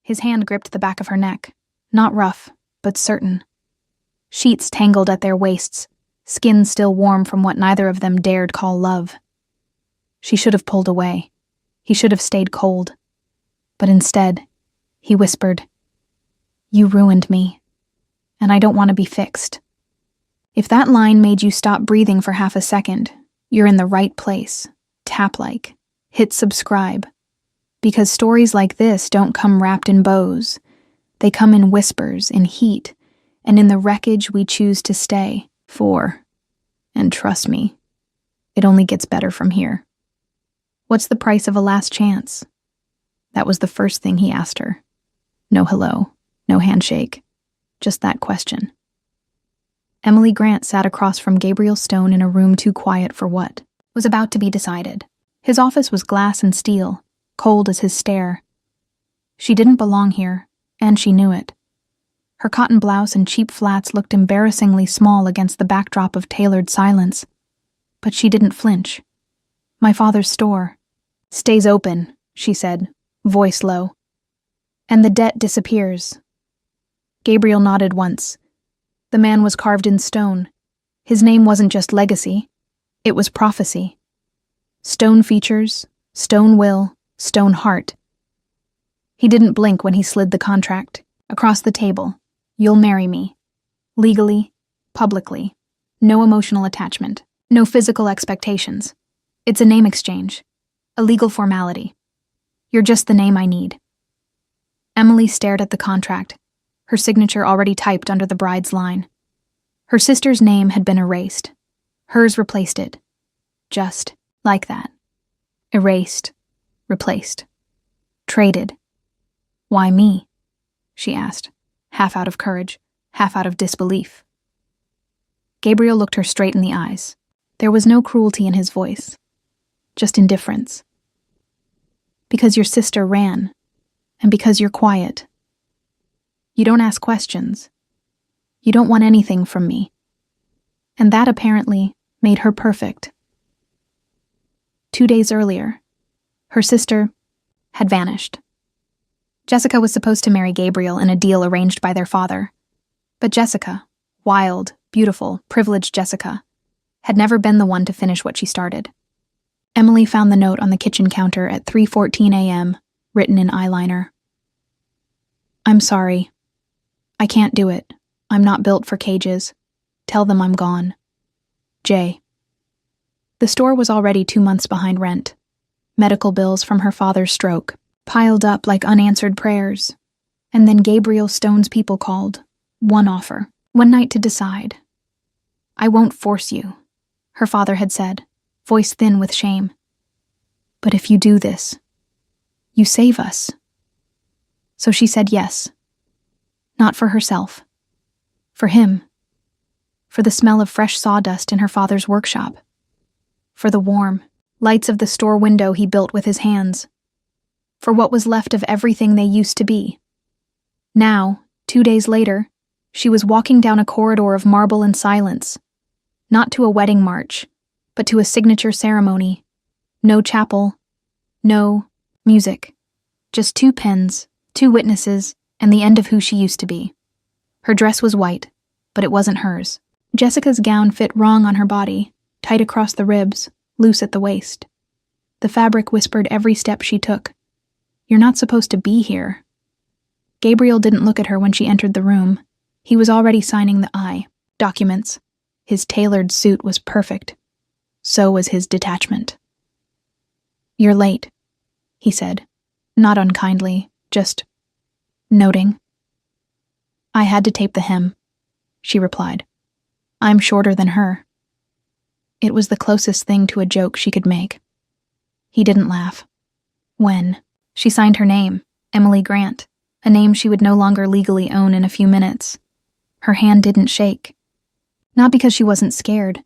His hand gripped the back of her neck, not rough, but certain. Sheets tangled at their waists, skin still warm from what neither of them dared call love. She should have pulled away. He should have stayed cold. But instead, he whispered, "You ruined me, and I don't want to be fixed." If that line made you stop breathing for half a second, you're in the right place. Tap like. Hit subscribe. Because stories like this don't come wrapped in bows. They come in whispers, in heat, and in the wreckage we choose to stay for. And trust me, it only gets better from here. What's the price of a last chance? That was the first thing he asked her. No hello, no handshake, just that question. Emily Grant sat across from Gabriel Stone in a room too quiet for what was about to be decided. His office was glass and steel, cold as his stare. She didn't belong here, and she knew it. Her cotton blouse and cheap flats looked embarrassingly small against the backdrop of tailored silence. But she didn't flinch. "My father's store stays open," she said, voice low. "And the debt disappears." Gabriel nodded once. The man was carved in stone. His name wasn't just legacy, it was prophecy. Stone features, stone will, stone heart. He didn't blink when he slid the contract. Across the table. "You'll marry me. Legally, publicly. No emotional attachment. No physical expectations. It's a name exchange. A legal formality. You're just the name I need." Emily stared at the contract, her signature already typed under the bride's line. Her sister's name had been erased. Hers replaced it. Just like that. Erased. Replaced. Traded. "Why me?" she asked, half out of courage, half out of disbelief. Gabriel looked her straight in the eyes. There was no cruelty in his voice, just indifference. "Because your sister ran, and because you're quiet. You don't ask questions. You don't want anything from me." And that apparently made her perfect. 2 days earlier, her sister had vanished. Jessica was supposed to marry Gabriel in a deal arranged by their father. But Jessica, wild, beautiful, privileged Jessica, had never been the one to finish what she started. Emily found the note on the kitchen counter at 3:14 a.m., written in eyeliner. "I'm sorry. I can't do it. I'm not built for cages. Tell them I'm gone. Jay." The store was already 2 months behind rent. Medical bills from her father's stroke piled up like unanswered prayers. And then Gabriel Stone's people called. One offer. One night to decide. "I won't force you," her father had said, voice thin with shame. "But if you do this, you save us." So she said yes. Not for herself. For him. For the smell of fresh sawdust in her father's workshop. For the warm lights of the store window he built with his hands. For what was left of everything they used to be. Now, 2 days later, she was walking down a corridor of marble and silence. Not to a wedding march, but to a signature ceremony. No chapel. No music. Just 2 pens, 2 witnesses, and the end of who she used to be. Her dress was white, but it wasn't hers. Jessica's gown fit wrong on her body, tight across the ribs, loose at the waist. The fabric whispered every step she took. "You're not supposed to be here." Gabriel didn't look at her when she entered the room. He was already signing the documents. His tailored suit was perfect. So was his detachment. "You're late," he said, not unkindly, just noting. "I had to tape the hem," she replied. "I'm shorter than her." It was the closest thing to a joke she could make. He didn't laugh. When she signed her name, Emily Grant, a name she would no longer legally own in a few minutes, her hand didn't shake. Not because she wasn't scared,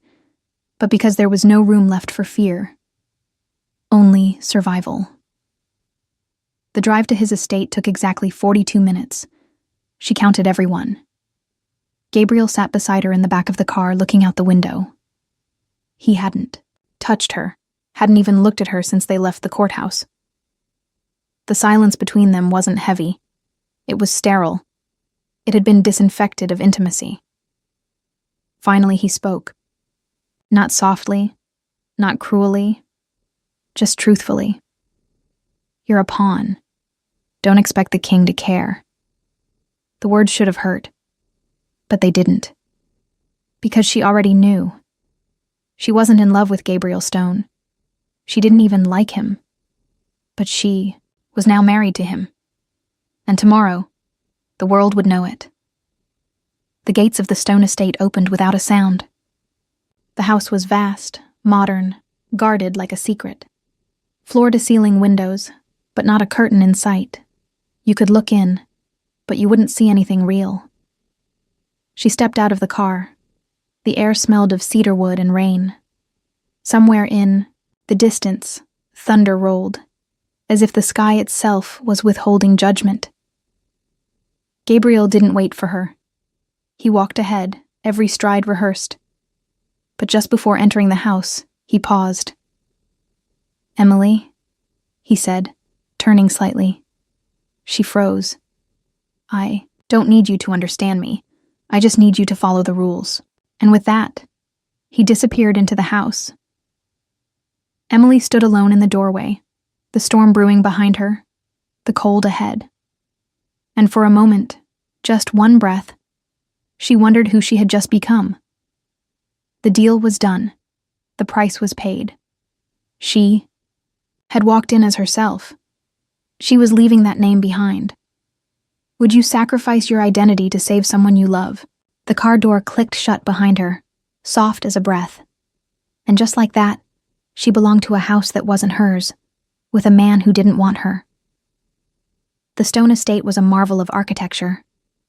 but because there was no room left for fear. Only survival. The drive to his estate took exactly 42 minutes. She counted everyone. Gabriel sat beside her in the back of the car, looking out the window. He hadn't touched her, hadn't even looked at her since they left the courthouse. The silence between them wasn't heavy. It was sterile. It had been disinfected of intimacy. Finally he spoke. Not softly, not cruelly, just truthfully. You're a pawn. Don't expect the king to care. The words should have hurt, but they didn't. Because she already knew. She wasn't in love with Gabriel Stone. She didn't even like him. But she was now married to him. And tomorrow, the world would know it. The gates of the Stone estate opened without a sound. The house was vast, modern, guarded like a secret. Floor-to-ceiling windows, but not a curtain in sight. You could look in, but you wouldn't see anything real. She stepped out of the car. The air smelled of cedar wood and rain. Somewhere in the distance, thunder rolled, as if the sky itself was withholding judgment. Gabriel didn't wait for her. He walked ahead, every stride rehearsed. But just before entering the house, he paused. "Emily," he said, turning slightly. She froze. "I don't need you to understand me. I just need you to follow the rules." And with that, he disappeared into the house. Emily stood alone in the doorway, the storm brewing behind her, the cold ahead. And for a moment, just one breath, she wondered who she had just become. The deal was done. The price was paid. She had walked in as herself. She was leaving that name behind. Would you sacrifice your identity to save someone you love? The car door clicked shut behind her, soft as a breath. And just like that, she belonged to a house that wasn't hers, with a man who didn't want her. The Stone estate was a marvel of architecture.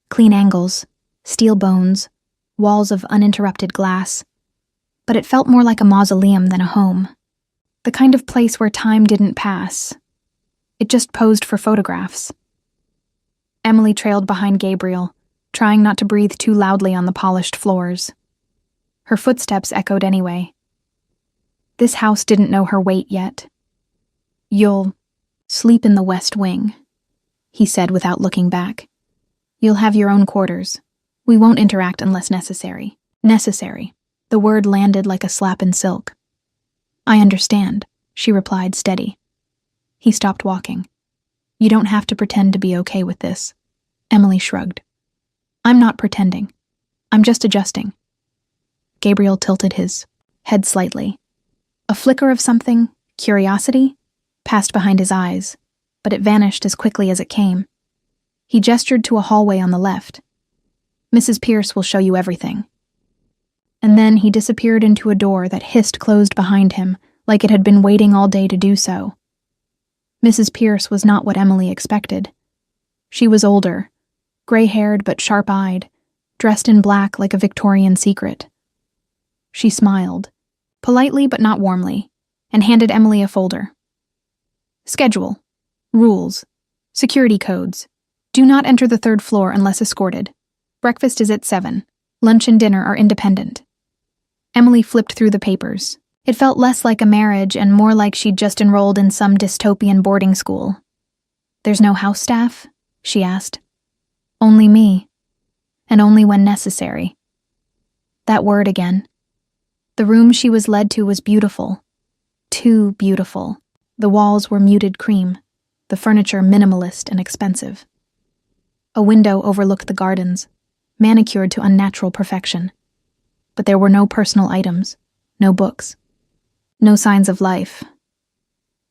Clean angles, steel bones, walls of uninterrupted glass. But it felt more like a mausoleum than a home. The kind of place where time didn't pass. It just posed for photographs. Emily trailed behind Gabriel, trying not to breathe too loudly on the polished floors. Her footsteps echoed anyway. This house didn't know her weight yet. "You'll sleep in the West Wing," he said without looking back. "You'll have your own quarters. We won't interact unless necessary." Necessary. The word landed like a slap in silk. "I understand," she replied, steady. He stopped walking. "You don't have to pretend to be okay with this." Emily shrugged. "I'm not pretending. I'm just adjusting." Gabriel tilted his head slightly. A flicker of something, curiosity, passed behind his eyes, but it vanished as quickly as it came. He gestured to a hallway on the left. "Mrs. Pierce will show you everything." And then he disappeared into a door that hissed closed behind him, like it had been waiting all day to do so. Mrs. Pierce was not what Emily expected. She was older, gray-haired but sharp-eyed, dressed in black like a Victorian secret. She smiled, politely but not warmly, and handed Emily a folder. "Schedule. Rules. Security codes. Do not enter the 3rd floor unless escorted. Breakfast is at 7. Lunch and dinner are independent." Emily flipped through the papers. It felt less like a marriage and more like she'd just enrolled in some dystopian boarding school. "There's no house staff?" she asked. "Only me. And only when necessary." That word again. The room she was led to was beautiful. Too beautiful. The walls were muted cream, the furniture minimalist and expensive. A window overlooked the gardens, manicured to unnatural perfection. But there were no personal items, no books, no signs of life.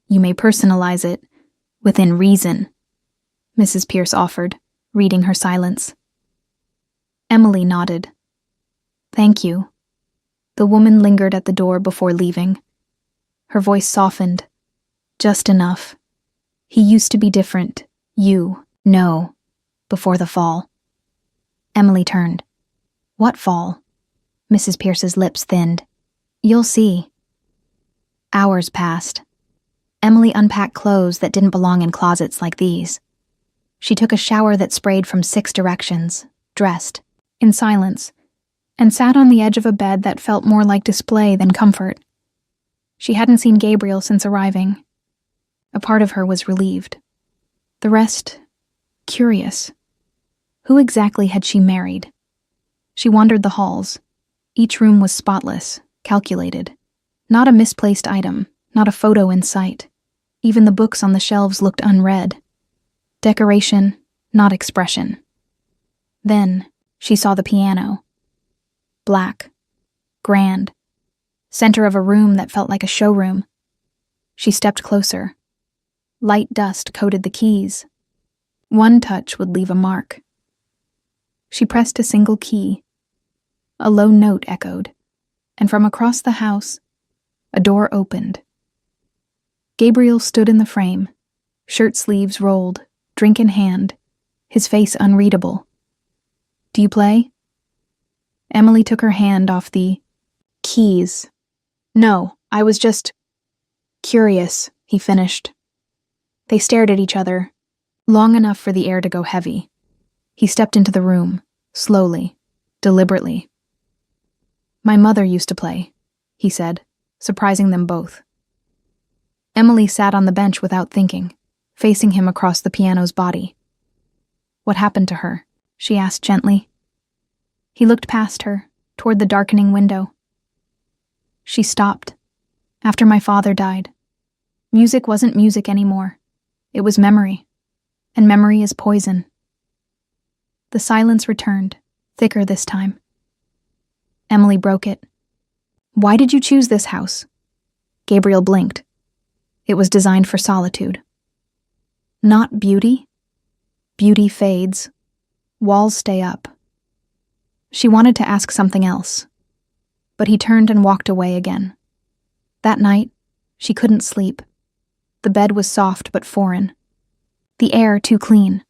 "You may personalize it, within reason," Mrs. Pierce offered, reading her silence. Emily nodded. "Thank you." The woman lingered at the door before leaving. Her voice softened, just enough. "He used to be different, you know, before the fall." Emily turned. "What fall?" Mrs. Pierce's lips thinned. "You'll see." Hours passed. Emily unpacked clothes that didn't belong in closets like these. She took a shower that sprayed from 6 directions, dressed, in silence, and sat on the edge of a bed that felt more like display than comfort. She hadn't seen Gabriel since arriving. A part of her was relieved. The rest, curious. Who exactly had she married? She wandered the halls. Each room was spotless, calculated. Not a misplaced item, not a photo in sight. Even the books on the shelves looked unread. Decoration, not expression. Then she saw the piano. Black, grand, center of a room that felt like a showroom. She stepped closer. Light dust coated the keys. One touch would leave a mark. She pressed a single key. A low note echoed, and from across the house, a door opened. Gabriel stood in the frame, shirt sleeves rolled, drink in hand, his face unreadable. "Do you play?" Emily took her hand off the keys. "No, I was just curious," he finished. They stared at each other, long enough for the air to go heavy. He stepped into the room, slowly, deliberately. "My mother used to play," he said, surprising them both. Emily sat on the bench without thinking, facing him across the piano's body. "What happened to her?" she asked gently. He looked past her, toward the darkening window. "She stopped. After my father died. Music wasn't music anymore. It was memory. And memory is poison." The silence returned, thicker this time. Emily broke it. "Why did you choose this house?" Gabriel blinked. "It was designed for solitude." "Not beauty?" "Beauty fades. Walls stay up." She wanted to ask something else, but he turned and walked away again. That night, she couldn't sleep. The bed was soft but foreign. The air too clean.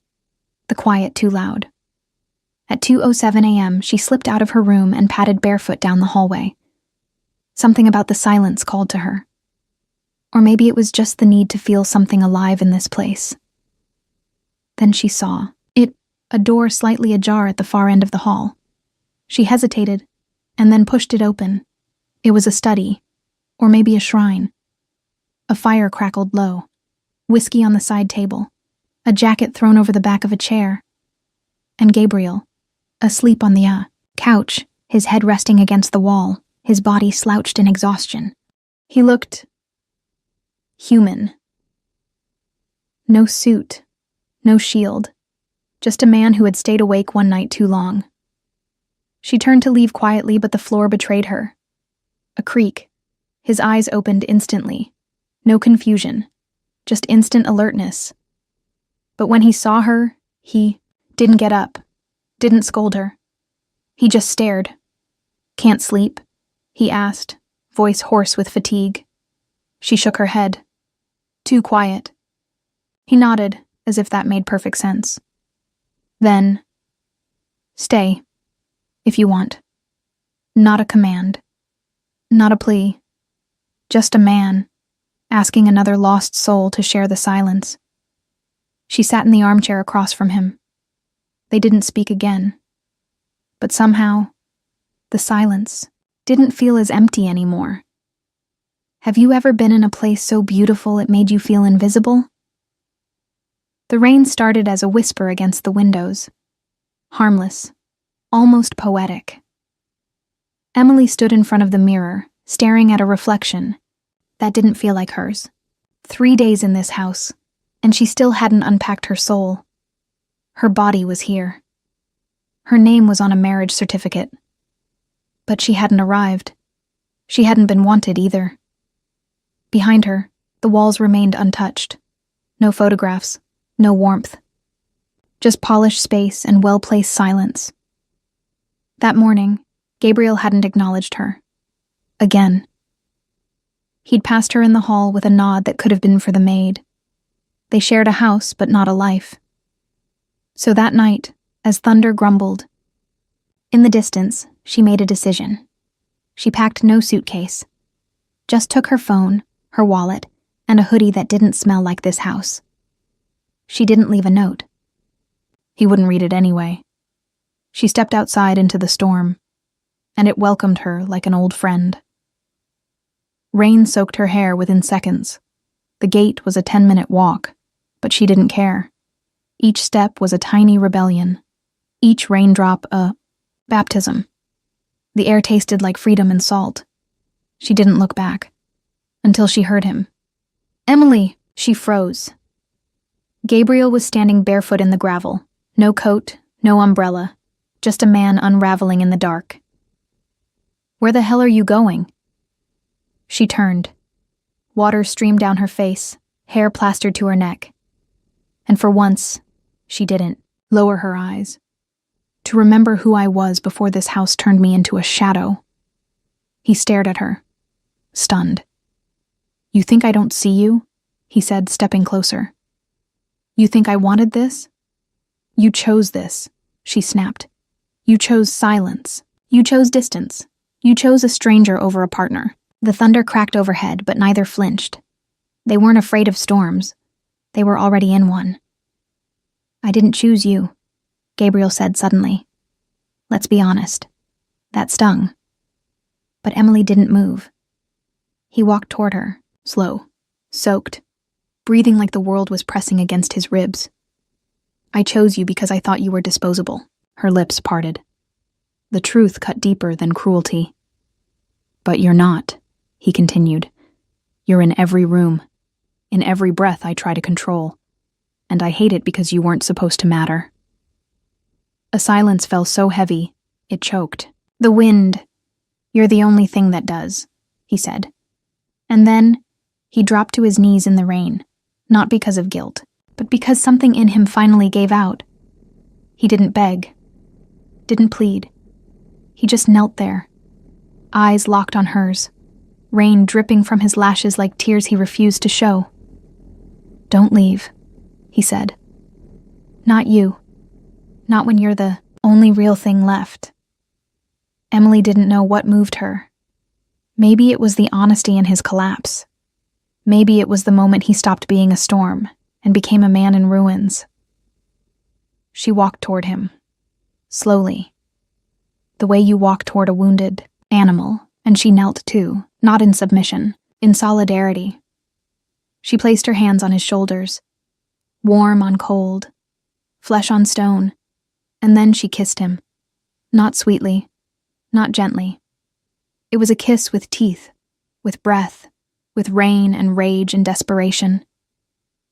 The quiet too loud. At 2:07 a.m., she slipped out of her room and padded barefoot down the hallway. Something about the silence called to her. Or maybe it was just the need to feel something alive in this place. Then she saw a door slightly ajar at the far end of the hall. She hesitated, and then pushed it open. It was a study, or maybe a shrine. A fire crackled low, whiskey on the side table, a jacket thrown over the back of a chair, and Gabriel, asleep on the couch, his head resting against the wall, his body slouched in exhaustion. He looked human. No suit, no shield, just a man who had stayed awake one night too long. She turned to leave quietly, but the floor betrayed her. A creak. His eyes opened instantly. No confusion, just instant alertness. But when he saw her, he didn't get up, didn't scold her. He just stared. "Can't sleep?" he asked, voice hoarse with fatigue. She shook her head. "Too quiet." He nodded, as if that made perfect sense. Then, "Stay, if you want." Not a command. Not a plea. Just a man, asking another lost soul to share the silence. She sat in the armchair across from him. They didn't speak again. But somehow, the silence didn't feel as empty anymore. Have you ever been in a place so beautiful it made you feel invisible? The rain started as a whisper against the windows. Harmless, almost poetic. Emily stood in front of the mirror, staring at a reflection that didn't feel like hers. 3 days in this house, and she still hadn't unpacked her soul. Her body was here. Her name was on a marriage certificate. But she hadn't arrived. She hadn't been wanted either. Behind her, the walls remained untouched. No photographs, no warmth. Just polished space and well-placed silence. That morning, Gabriel hadn't acknowledged her. Again. He'd passed her in the hall with a nod that could have been for the maid. They shared a house, but not a life. So that night, as thunder grumbled, in the distance, she made a decision. She packed no suitcase. Just took her phone, her wallet, and a hoodie that didn't smell like this house. She didn't leave a note. He wouldn't read it anyway. She stepped outside into the storm, and it welcomed her like an old friend. Rain soaked her hair within seconds. The gate was a 10-minute walk, but she didn't care. Each step was a tiny rebellion. each raindrop a baptism. The air tasted like freedom and salt. She didn't look back, until she heard him. "Emily!" She froze. Gabriel was standing barefoot in the gravel. No coat, no umbrella, just a man unraveling in the dark. "Where the hell are you going?" She turned. Water streamed down her face, hair plastered to her neck. And for once, she didn't lower her eyes. To remember who I was before this house turned me into a shadow. He stared at her, stunned. "You think I don't see you?" he said, stepping closer. "You think I wanted this? You chose this," she snapped. "You chose silence. You chose distance. You chose a stranger over a partner." The thunder cracked overhead, but neither flinched. They weren't afraid of storms. They were already in one. "I didn't choose you," Gabriel said suddenly. "Let's be honest. That stung." But Emily didn't move. He walked toward her, slow, soaked, breathing like the world was pressing against his ribs. "I chose you because I thought you were disposable." Her lips parted. The truth cut deeper than cruelty. "But you're not," he continued. "You're in every room. In every breath I try to control. And I hate it because you weren't supposed to matter." A silence fell so heavy, it choked. "The wind. You're the only thing that does," he said. And then, he dropped to his knees in the rain, not because of guilt, but because something in him finally gave out. He didn't beg, didn't plead. He just knelt there, eyes locked on hers, rain dripping from his lashes like tears he refused to show. "Don't leave," he said. "Not you. Not when you're the only real thing left." Emily didn't know what moved her. Maybe it was the honesty in his collapse. Maybe it was the moment he stopped being a storm and became a man in ruins. She walked toward him, slowly. The way you walk toward a wounded animal, and she knelt too, not in submission, in solidarity. She placed her hands on his shoulders, warm on cold, flesh on stone, and then she kissed him. Not sweetly, not gently. It was a kiss with teeth, with breath, with rain and rage and desperation.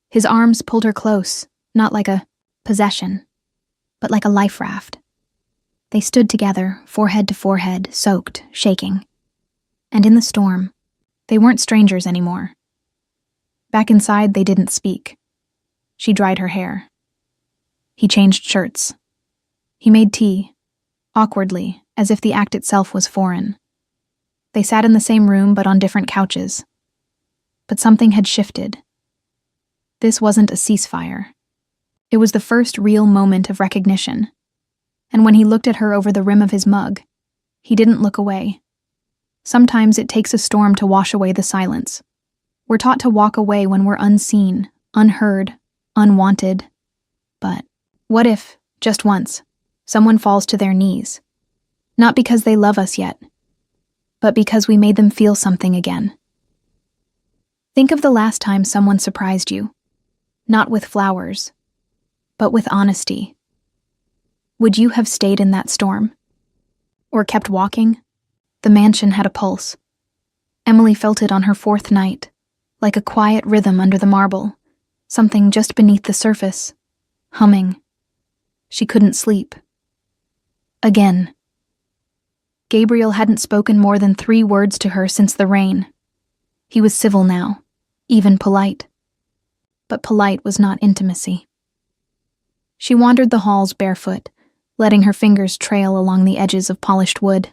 His arms pulled her close, not like a possession, but like a life raft. They stood together, forehead to forehead, soaked, shaking. And in the storm, they weren't strangers anymore. Back inside, they didn't speak. She dried her hair. He changed shirts. He made tea, awkwardly, as if the act itself was foreign. They sat in the same room but on different couches. But something had shifted. This wasn't a ceasefire. It was the first real moment of recognition. And when he looked at her over the rim of his mug, he didn't look away. Sometimes it takes a storm to wash away the silence. We're taught to walk away when we're unseen, unheard, unwanted. But what if, just once, someone falls to their knees? Not because they love us yet, but because we made them feel something again. Think of the last time someone surprised you, not with flowers, but with honesty. Would you have stayed in that storm? Or kept walking? The mansion had a pulse. Emily felt it on her fourth night, like a quiet rhythm under the marble, something just beneath the surface, humming. She couldn't sleep. Again. Gabriel hadn't spoken more than 3 words to her since the rain. He was civil now, even polite. But polite was not intimacy. She wandered the halls barefoot, letting her fingers trail along the edges of polished wood.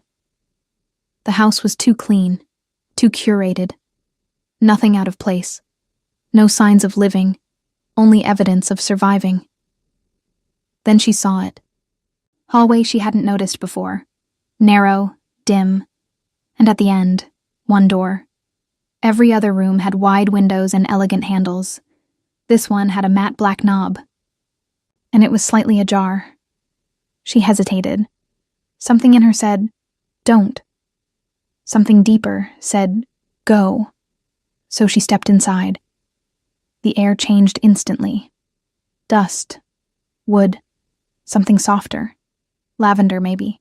The house was too clean, too curated. Nothing out of place. No signs of living, only evidence of surviving. Then she saw it. Hallway she hadn't noticed before. Narrow, dim, and at the end, one door. Every other room had wide windows and elegant handles. This one had a matte black knob. And it was slightly ajar. She hesitated. Something in her said, "Don't." Something deeper said, "Go." So she stepped inside. The air changed instantly. Dust, wood, something softer. Lavender, maybe.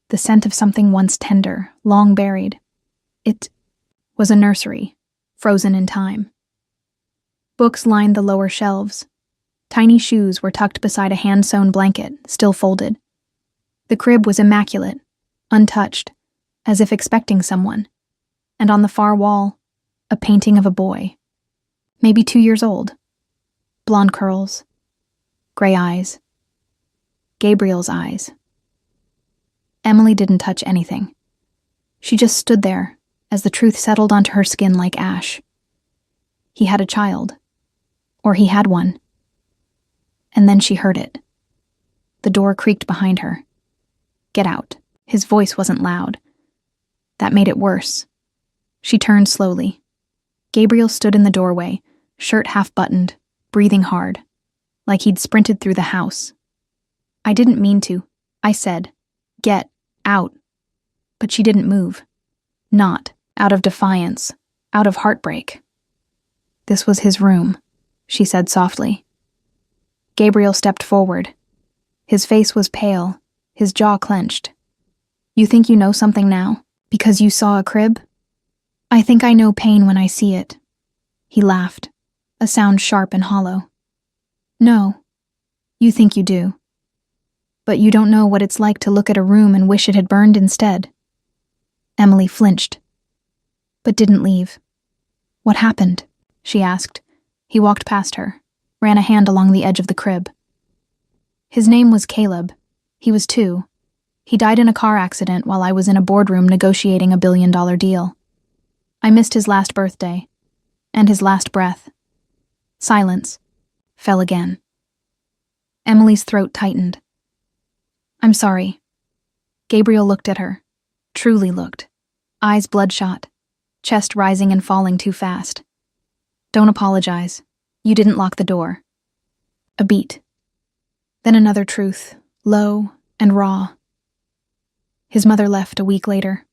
The scent of something once tender, long buried. It was a nursery, frozen in time. Books lined the lower shelves. Tiny shoes were tucked beside a hand-sewn blanket, still folded. The crib was immaculate, untouched, as if expecting someone. And on the far wall, a painting of a boy. Maybe 2 years old. Blonde curls. Gray eyes. Gabriel's eyes. Emily didn't touch anything. She just stood there as the truth settled onto her skin like ash. He had a child. Or he had one. And then she heard it. The door creaked behind her. Get out. His voice wasn't loud. That made it worse. She turned slowly. Gabriel stood in the doorway, shirt half-buttoned, breathing hard, like he'd sprinted through the house. I didn't mean to. I said, "Get out." But she didn't move. Not out of defiance, out of heartbreak. This was his room, she said softly. Gabriel stepped forward. His face was pale, his jaw clenched. You think you know something now, because you saw a crib? I think I know pain when I see it. He laughed, a sound sharp and hollow. No, you think you do. But you don't know what it's like to look at a room and wish it had burned instead. Emily flinched, but didn't leave. What happened? She asked. He walked past her, ran a hand along the edge of the crib. His name was Caleb. He was 2. He died in a car accident while I was in a boardroom negotiating a billion-dollar deal. I missed his last birthday, and his last breath. Silence fell again. Emily's throat tightened. I'm sorry. Gabriel looked at her, truly looked, eyes bloodshot, chest rising and falling too fast. Don't apologize. You didn't lock the door. A beat. Then another truth, low and raw. His mother left a week later.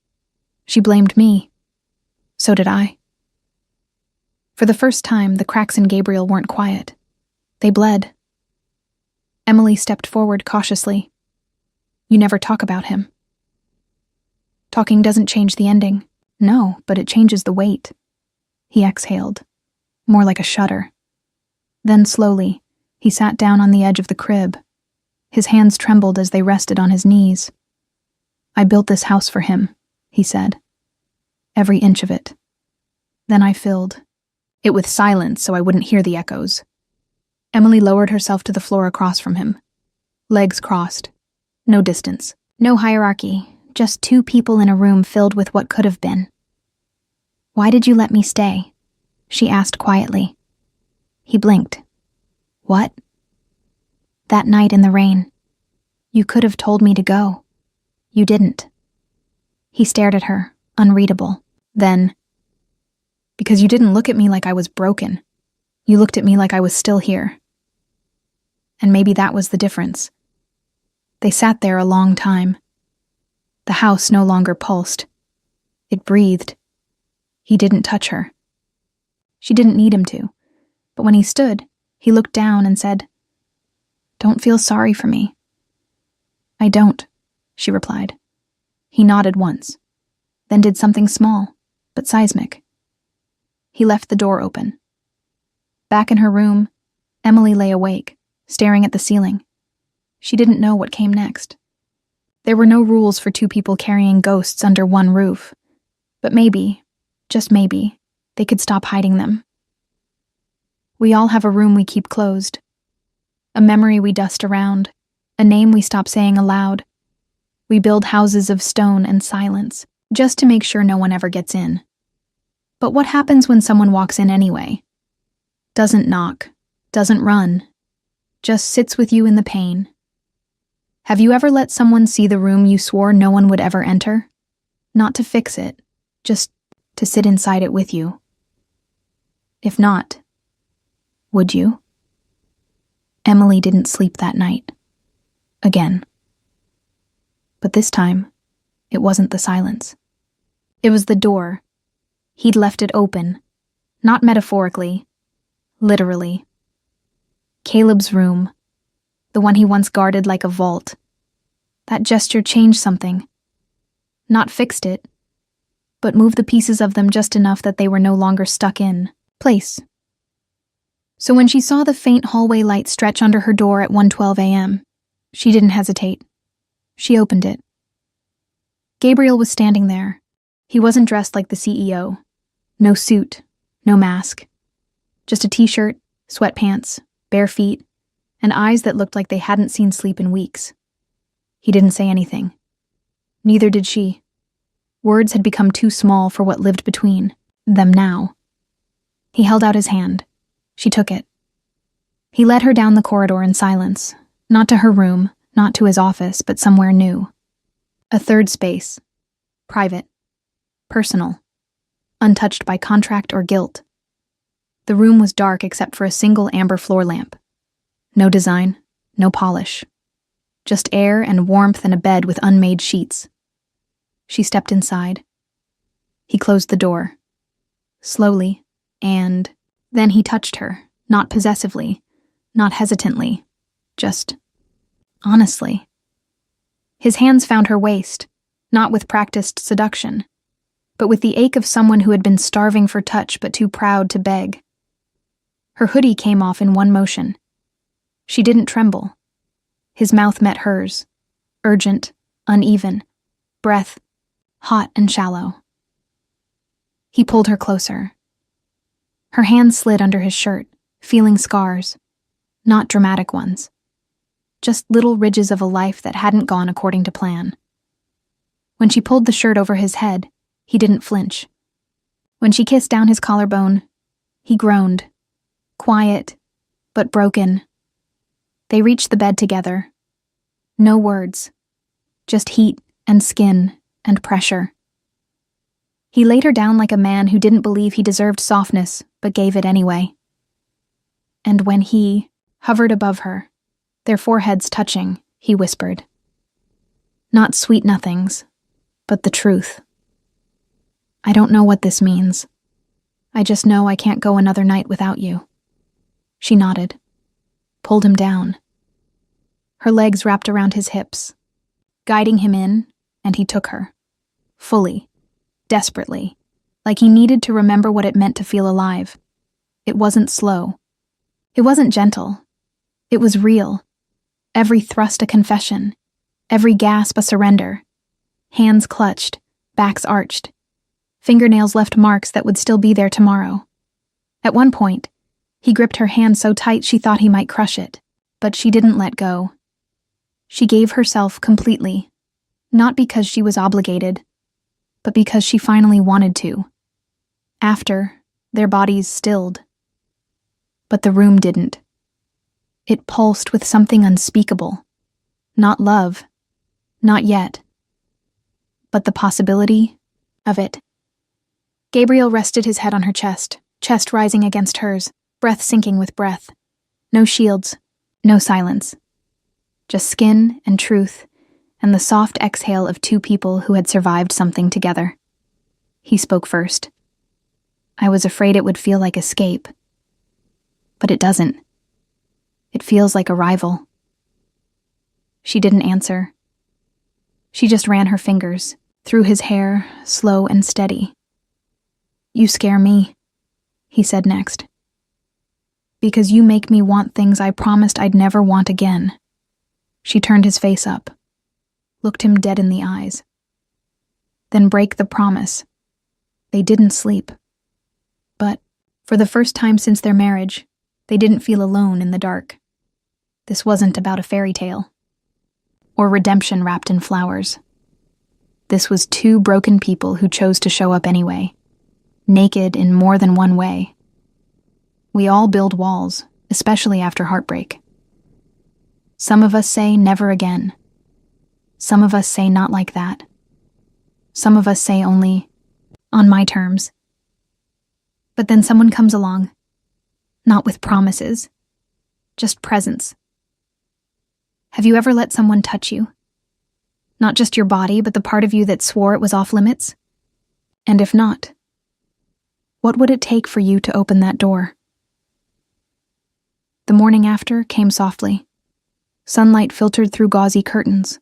She blamed me. So did I. For the first time, the cracks in Gabriel weren't quiet. They bled. Emily stepped forward cautiously. You never talk about him. Talking doesn't change the ending. No, but it changes the weight. He exhaled, more like a shudder. Then slowly, he sat down on the edge of the crib. His hands trembled as they rested on his knees. I built this house for him, he said. Every inch of it. Then I filled it with silence so I wouldn't hear the echoes. Emily lowered herself to the floor across from him. Legs crossed. No distance. No hierarchy. Just 2 people in a room filled with what could have been. Why did you let me stay? She asked quietly. He blinked. What? That night in the rain. You could have told me to go. You didn't. He stared at her, unreadable. Then, because you didn't look at me like I was broken. You looked at me like I was still here. And maybe that was the difference. They sat there a long time. The house no longer pulsed. It breathed. He didn't touch her. She didn't need him to. But when he stood, he looked down and said, Don't feel sorry for me. I don't, she replied. He nodded once, then did something small, but seismic. He left the door open. Back in her room, Emily lay awake, staring at the ceiling. She didn't know what came next. There were no rules for 2 people carrying ghosts under one roof, but maybe, just maybe, they could stop hiding them. We all have a room we keep closed, a memory we dust around, a name we stop saying aloud. We build houses of stone and silence, just to make sure no one ever gets in. But what happens when someone walks in anyway? Doesn't knock, doesn't run, just sits with you in the pain. Have you ever let someone see the room you swore no one would ever enter? Not to fix it, just to sit inside it with you. If not, would you? Emily didn't sleep that night. Again. But this time, it wasn't the silence. It was the door. He'd left it open. Not metaphorically. Literally. Caleb's room. The one he once guarded like a vault. That gesture changed something. Not fixed it, but moved the pieces of them just enough that they were no longer stuck in place. So when she saw the faint hallway light stretch under her door at 1:12 a.m., she didn't hesitate. She opened it. Gabriel was standing there. He wasn't dressed like the CEO. No suit, no mask. Just a t-shirt, sweatpants, bare feet, and eyes that looked like they hadn't seen sleep in weeks. He didn't say anything. Neither did she. Words had become too small for what lived between them now. He held out his hand. She took it. He led her down the corridor in silence, not to her room, not to his office, but somewhere new. A third space. Private. Personal. Untouched by contract or guilt. The room was dark except for a single amber floor lamp. No design, no polish. Just air and warmth and a bed with unmade sheets. She stepped inside. He closed the door. Slowly, and then he touched her, not possessively, not hesitantly, just honestly. His hands found her waist, not with practiced seduction, but with the ache of someone who had been starving for touch but too proud to beg. Her hoodie came off in one motion. She didn't tremble. His mouth met hers, urgent, uneven, breath hot and shallow. He pulled her closer. Her hands slid under his shirt, feeling scars, not dramatic ones, just little ridges of a life that hadn't gone according to plan. When she pulled the shirt over his head, he didn't flinch. When she kissed down his collarbone, he groaned, quiet, but broken. They reached the bed together. No words, just heat and skin and pressure. He laid her down like a man who didn't believe he deserved softness, but gave it anyway. And when he hovered above her, their foreheads touching, he whispered, "Not sweet nothings, but the truth. I don't know what this means. I just know I can't go another night without you." She nodded, pulled him down. Her legs wrapped around his hips, guiding him in, and he took her. Fully, desperately, like he needed to remember what it meant to feel alive. It wasn't slow. It wasn't gentle. It was real. Every thrust a confession. Every gasp a surrender. Hands clutched, backs arched. Fingernails left marks that would still be there tomorrow. At one point, he gripped her hand so tight she thought he might crush it, but she didn't let go. She gave herself completely, not because she was obligated, but because she finally wanted to. After, their bodies stilled. But the room didn't. It pulsed with something unspeakable. Not love. Not yet. But the possibility of it. Gabriel rested his head on her chest rising against hers, breath sinking with breath. No shields, no silence. Just skin and truth, and the soft exhale of two people who had survived something together. He spoke first. "I was afraid it would feel like escape. But it doesn't. It feels like arrival." She didn't answer. She just ran her fingers through his hair, slow and steady. "You scare me," he said next. "Because you make me want things I promised I'd never want again." She turned his face up, looked him dead in the eyes. Then break the promise. They didn't sleep. But, for the first time since their marriage, they didn't feel alone in the dark. This wasn't about a fairy tale, or redemption wrapped in flowers. This was two broken people who chose to show up anyway, naked in more than one way. We all build walls, especially after heartbreak. Some of us say never again. Some of us say not like that. Some of us say only, on my terms. But then someone comes along, not with promises, just presence. Have you ever let someone touch you? Not just your body, but the part of you that swore it was off limits? And if not, what would it take for you to open that door? The morning after came softly. Sunlight filtered through gauzy curtains.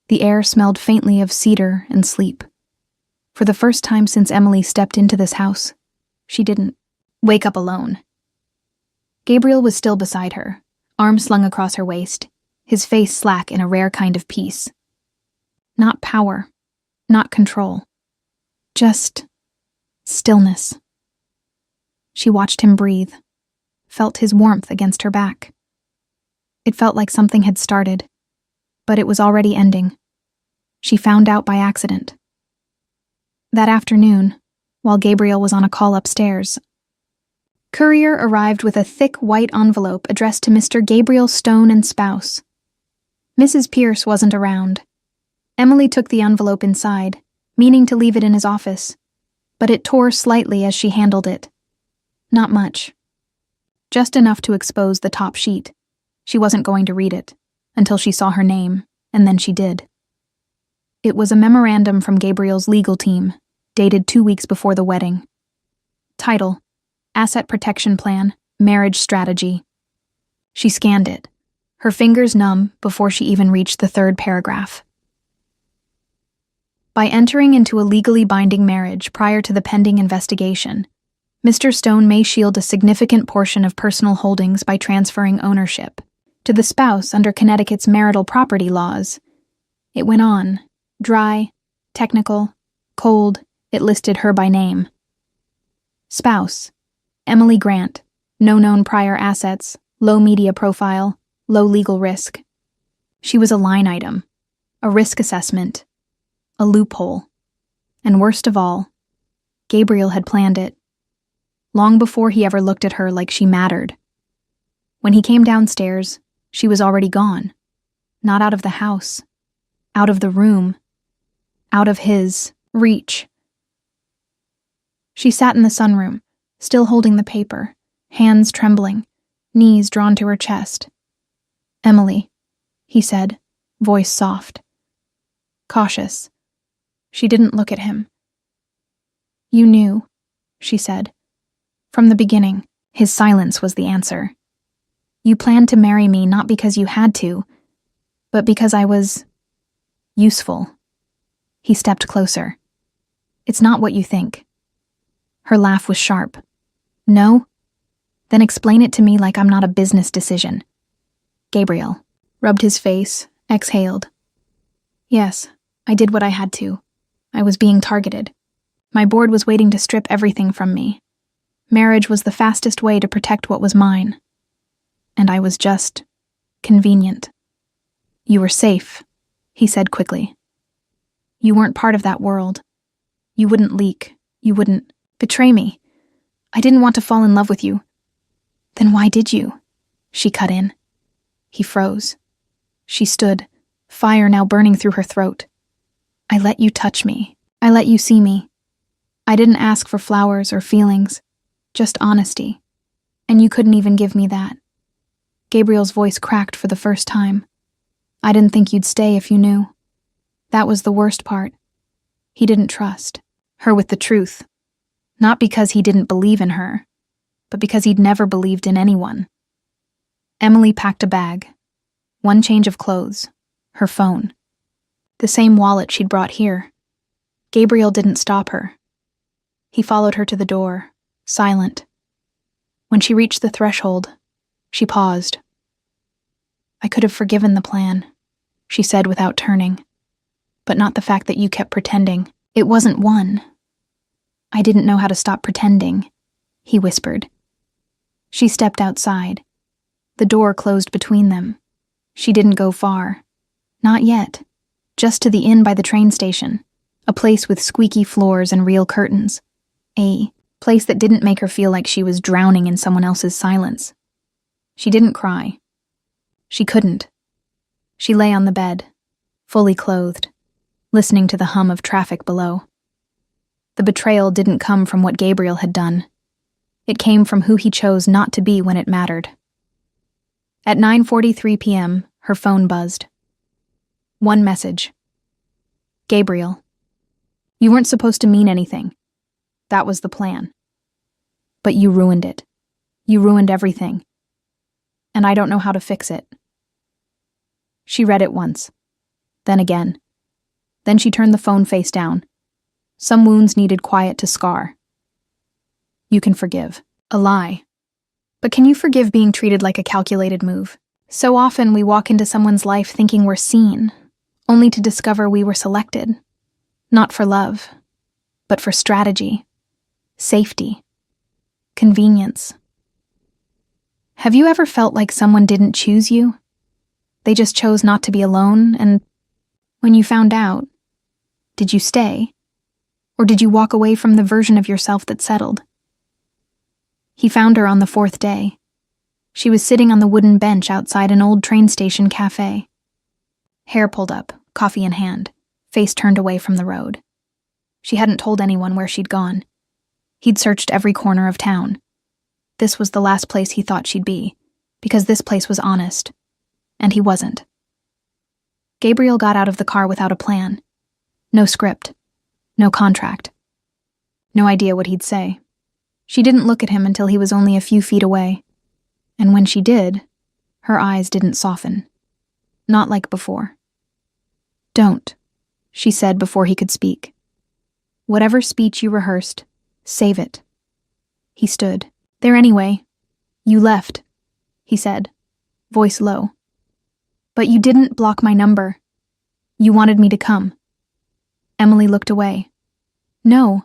The air smelled faintly of cedar and sleep. For the first time since Emily stepped into this house, she didn't wake up alone. Gabriel was still beside her, arms slung across her waist, his face slack in a rare kind of peace. Not power, not control, just stillness. She watched him breathe, felt his warmth against her back. It felt like something had started, but it was already ending. She found out by accident. That afternoon, while Gabriel was on a call upstairs, courier arrived with a thick white envelope addressed to Mr. Gabriel Stone and spouse. Mrs. Pierce wasn't around. Emily took the envelope inside, meaning to leave it in his office, but it tore slightly as she handled it. Not much. Just enough to expose the top sheet. She wasn't going to read it, until she saw her name, and then she did. It was a memorandum from Gabriel's legal team, dated 2 weeks before the wedding. Title: Asset Protection Plan, Marriage Strategy. She scanned it, her fingers numb before she even reached the third paragraph. By entering into a legally binding marriage prior to the pending investigation, Mr. Stone may shield a significant portion of personal holdings by transferring ownership to the spouse under Connecticut's marital property laws. It went on, dry, technical, cold. It listed her by name. Spouse: Emily Grant, no known prior assets, low media profile, low legal risk. She was a line item, a risk assessment, a loophole. And worst of all, Gabriel had planned it, long before he ever looked at her like she mattered. When he came downstairs, she was already gone. Not out of the house, out of the room, out of his reach. She sat in the sunroom, still holding the paper, hands trembling, knees drawn to her chest. "Emily," he said, voice soft, cautious. She didn't look at him. "You knew," she said. From the beginning, his silence was the answer. "You planned to marry me not because you had to, but because I was useful." He stepped closer. "It's not what you think." Her laugh was sharp. "No? Then explain it to me like I'm not a business decision." Gabriel rubbed his face, exhaled. "Yes, I did what I had to. I was being targeted. My board was waiting to strip everything from me. Marriage was the fastest way to protect what was mine. And I was just convenient." "You were safe," he said quickly. "You weren't part of that world. You wouldn't leak. You wouldn't betray me. I didn't want to fall in love with you." "Then why did you?" she cut in. He froze. She stood, fire now burning through her throat. "I let you touch me. I let you see me. I didn't ask for flowers or feelings, just honesty. And you couldn't even give me that." Gabriel's voice cracked for the first time. "I didn't think you'd stay if you knew. That was the worst part. He didn't trust her with the truth. Not because he didn't believe in her, but because he'd never believed in anyone." Emily packed a bag, one change of clothes, her phone, the same wallet she'd brought here. Gabriel didn't stop her. He followed her to the door, silent. When she reached the threshold, she paused. "I could have forgiven the plan," she said without turning, "but not the fact that you kept pretending. It wasn't one." "I didn't know how to stop pretending," he whispered. She stepped outside. The door closed between them. She didn't go far. Not yet. Just to the inn by the train station. A place with squeaky floors and real curtains. A place that didn't make her feel like she was drowning in someone else's silence. She didn't cry. She couldn't. She lay on the bed, fully clothed, listening to the hum of traffic below. The betrayal didn't come from what Gabriel had done. It came from who he chose not to be when it mattered. At 9:43 p.m., her phone buzzed. One message. "Gabriel, you weren't supposed to mean anything. That was the plan. But you ruined it. You ruined everything. And I don't know how to fix it." She read it once. then again. Then she turned the phone face down. Some wounds needed quiet to scar. You can forgive. A lie. But can you forgive being treated like a calculated move? So often we walk into someone's life thinking we're seen, only to discover we were selected. Not for love, but for strategy, safety, convenience. Have you ever felt like someone didn't choose you? They just chose not to be alone, and when you found out, did you stay? Or did you walk away from the version of yourself that settled? He found her on the 4th day. She was sitting on the wooden bench outside an old train station cafe. Hair pulled up, coffee in hand, face turned away from the road. She hadn't told anyone where she'd gone. He'd searched every corner of town. This was the last place he thought she'd be, because this place was honest. And he wasn't. Gabriel got out of the car without a plan. No script. No contract. No idea what he'd say. She didn't look at him until he was only a few feet away. And when she did, her eyes didn't soften. Not like before. Don't, she said before he could speak. Whatever speech you rehearsed, save it. He stood. There anyway. You left, he said, voice low. But you didn't block my number. You wanted me to come. Emily looked away. No.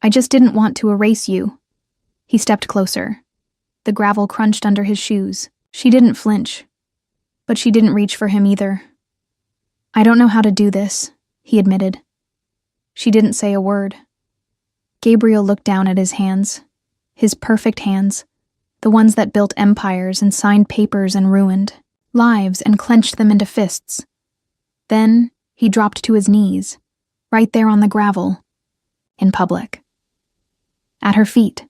I just didn't want to erase you. He stepped closer. The gravel crunched under his shoes. She didn't flinch. But she didn't reach for him either. I don't know how to do this, he admitted. She didn't say a word. Gabriel looked down at his hands. His perfect hands. The ones that built empires and signed papers and ruined lives and clenched them into fists. Then he dropped to his knees, right there on the gravel, in public. At her feet.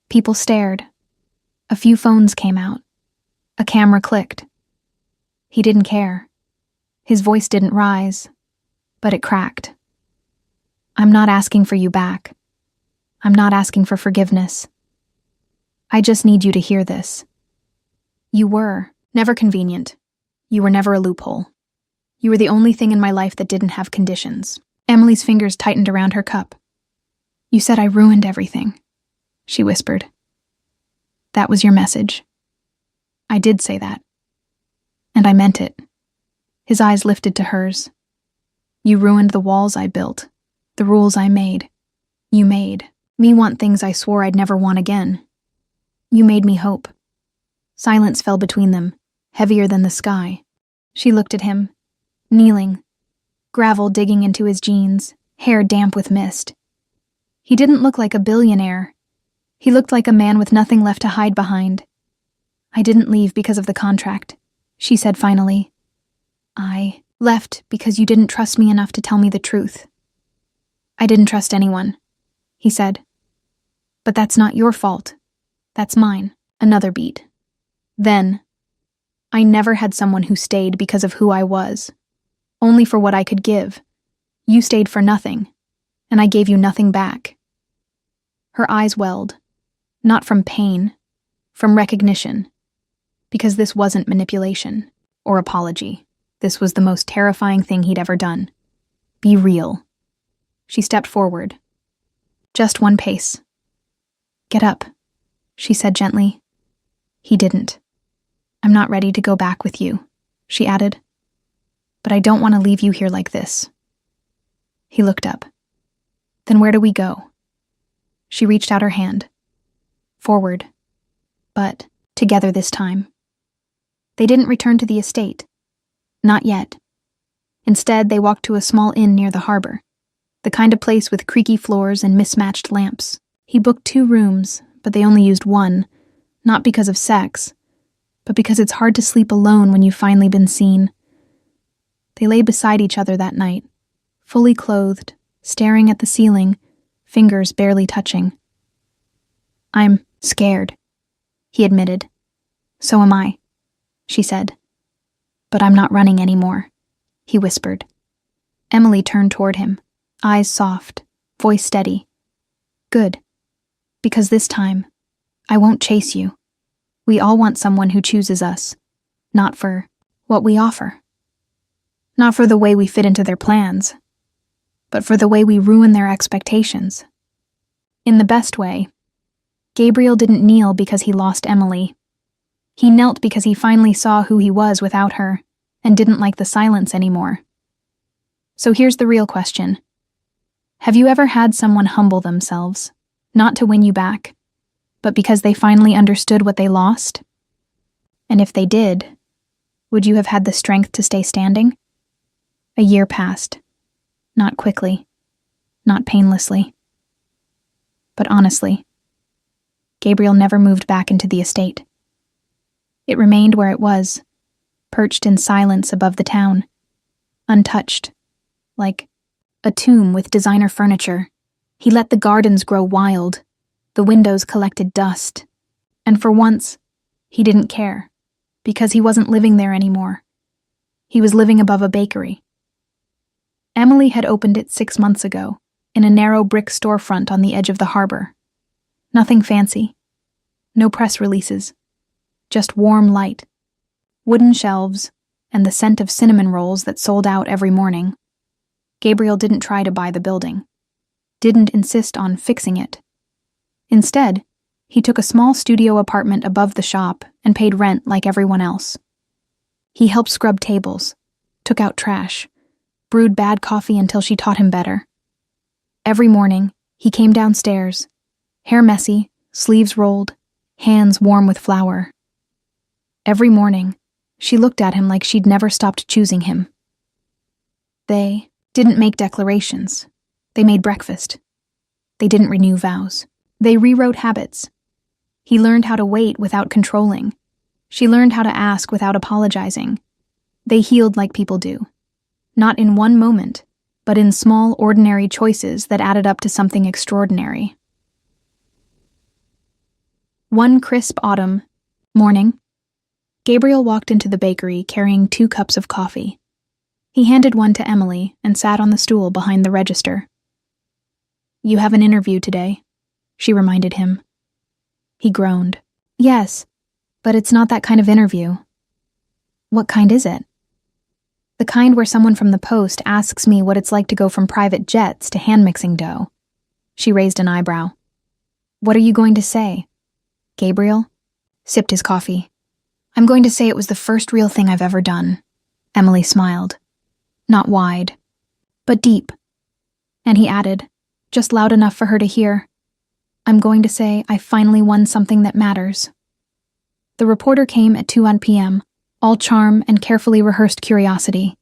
People stared. A few phones came out. A camera clicked. He didn't care. His voice didn't rise, but it cracked. I'm not asking for you back. I'm not asking for forgiveness. I just need you to hear this. You were never convenient. You were never a loophole. You were the only thing in my life that didn't have conditions. Emily's fingers tightened around her cup. You said I ruined everything, she whispered. That was your message. I did say that. And I meant it. His eyes lifted to hers. You ruined the walls I built, the rules I made. You made me want things I swore I'd never want again. You made me hope. Silence fell between them, heavier than the sky. She looked at him, kneeling, gravel digging into his jeans, hair damp with mist. He didn't look like a billionaire. He looked like a man with nothing left to hide behind. I didn't leave because of the contract, she said finally. I left because you didn't trust me enough to tell me the truth. I didn't trust anyone, he said. But that's not your fault. That's mine. Another beat. Then, I never had someone who stayed because of who I was. Only for what I could give. You stayed for nothing, and I gave you nothing back. Her eyes welled. Not from pain, from recognition. Because this wasn't manipulation or apology. This was the most terrifying thing he'd ever done. Be real. She stepped forward. Just one pace. Get up, she said gently. He didn't. I'm not ready to go back with you, she added. But I don't want to leave you here like this. He looked up. Then where do we go? She reached out her hand. Forward. But together this time. They didn't return to the estate. Not yet. Instead, they walked to a small inn near the harbor, the kind of place with creaky floors and mismatched lamps. He booked 2 rooms, but they only used one, not because of sex, but because it's hard to sleep alone when you've finally been seen. They lay beside each other that night, fully clothed, staring at the ceiling, fingers barely touching. I'm scared, he admitted. So am I, she said. But I'm not running anymore, he whispered. Emily turned toward him, eyes soft, voice steady. Good. Because this time, I won't chase you. We all want someone who chooses us, not for what we offer. Not for the way we fit into their plans, but for the way we ruin their expectations. In the best way, Gabriel didn't kneel because he lost Emily. He knelt because he finally saw who he was without her and didn't like the silence anymore. So here's the real question. Have you ever had someone humble themselves, not to win you back, but because they finally understood what they lost? And if they did, would you have had the strength to stay standing? A year passed. Not quickly, not painlessly. But honestly, Gabriel never moved back into the estate. It remained where it was, perched in silence above the town, untouched, like a tomb with designer furniture. He let the gardens grow wild, the windows collected dust, and for once, he didn't care, because he wasn't living there anymore. He was living above a bakery. Emily had opened it 6 months ago, in a narrow brick storefront on the edge of the harbor. Nothing fancy. No press releases. Just warm light. Wooden shelves, and the scent of cinnamon rolls that sold out every morning. Gabriel didn't try to buy the building. Didn't insist on fixing it. Instead, he took a small studio apartment above the shop and paid rent like everyone else. He helped scrub tables, took out trash, brewed bad coffee until she taught him better. Every morning, he came downstairs, hair messy, sleeves rolled, hands warm with flour. Every morning, she looked at him like she'd never stopped choosing him. They didn't make declarations. They made breakfast. They didn't renew vows. They rewrote habits. He learned how to wait without controlling. She learned how to ask without apologizing. They healed like people do. Not in one moment, but in small, ordinary choices that added up to something extraordinary. One crisp autumn morning, Gabriel walked into the bakery carrying 2 cups of coffee. He handed one to Emily and sat on the stool behind the register. "You have an interview today," she reminded him. He groaned. "Yes, but it's not that kind of interview." "What kind is it?" "The kind where someone from the post asks me what it's like to go from private jets to hand-mixing dough." She raised an eyebrow. "What are you going to say?" Gabriel sipped his coffee. "I'm going to say it was the first real thing I've ever done." Emily smiled. Not wide, but deep. And he added, just loud enough for her to hear, "I'm going to say I finally won something that matters." The reporter came at 2 p.m., all charm and carefully rehearsed curiosity.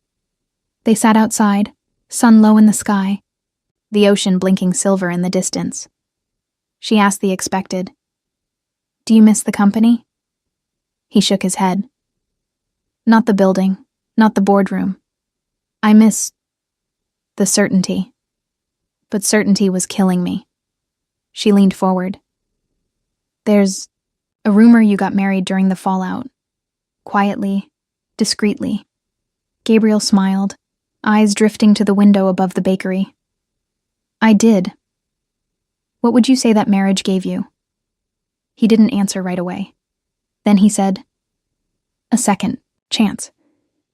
They sat outside, sun low in the sky, the ocean blinking silver in the distance. She asked the expected, "Do you miss the company?" He shook his head. "Not the building, not the boardroom. I miss the certainty." But certainty was killing me. She leaned forward. "There's a rumor you got married during the fallout. Quietly, discreetly." Gabriel smiled, eyes drifting to the window above the bakery. "I did. What would you say that marriage gave you?" He didn't answer right away. Then he said, "A second chance,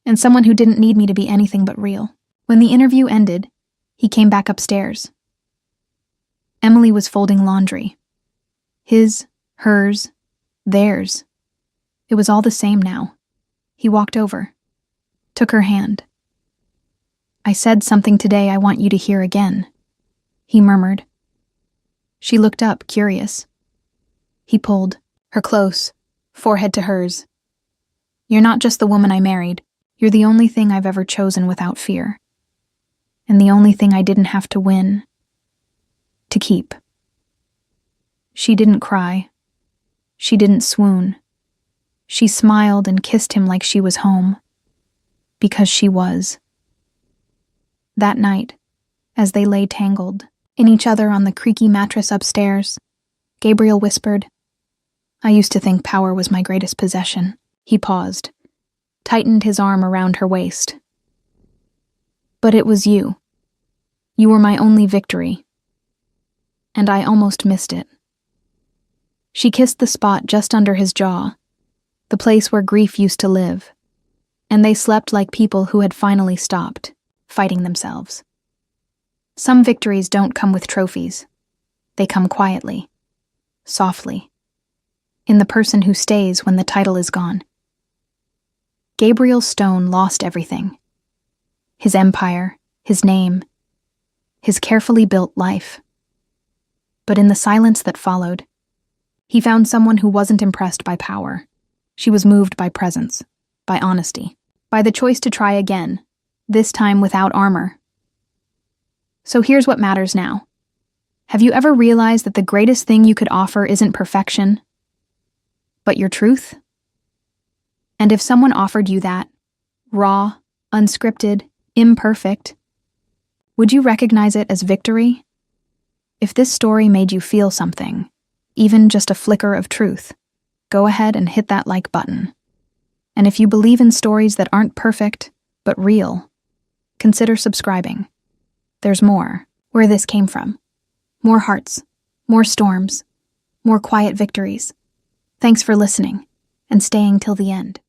and someone who didn't need me to be anything but real." When the interview ended, he came back upstairs. Emily was folding laundry. His, hers, theirs. It was all the same now. He walked over, took her hand. "I said something today I want you to hear again," he murmured. She looked up, curious. He pulled her close, forehead to hers. "You're not just the woman I married. You're the only thing I've ever chosen without fear. And the only thing I didn't have to win. To keep." She didn't cry. She didn't swoon. She smiled and kissed him like she was home. Because she was. That night, as they lay tangled in each other on the creaky mattress upstairs, Gabriel whispered, "I used to think power was my greatest possession." He paused, tightened his arm around her waist. "But it was you. You were my only victory. And I almost missed it." She kissed the spot just under his jaw, the place where grief used to live. and they slept like people who had finally stopped fighting themselves. Some victories don't come with trophies. They come quietly, softly, in the person who stays when the title is gone. Gabriel Stone lost everything. His empire, his name, his carefully built life. But in the silence that followed, he found someone who wasn't impressed by power. She was moved by presence, by honesty, by the choice to try again, this time without armor. So here's what matters now. Have you ever realized that the greatest thing you could offer isn't perfection, but your truth? And if someone offered you that, raw, unscripted, imperfect, would you recognize it as victory? If this story made you feel something, even just a flicker of truth, go ahead and hit that like button. And if you believe in stories that aren't perfect, but real, consider subscribing. There's more where this came from. More hearts, more storms, more quiet victories. Thanks for listening and staying till the end.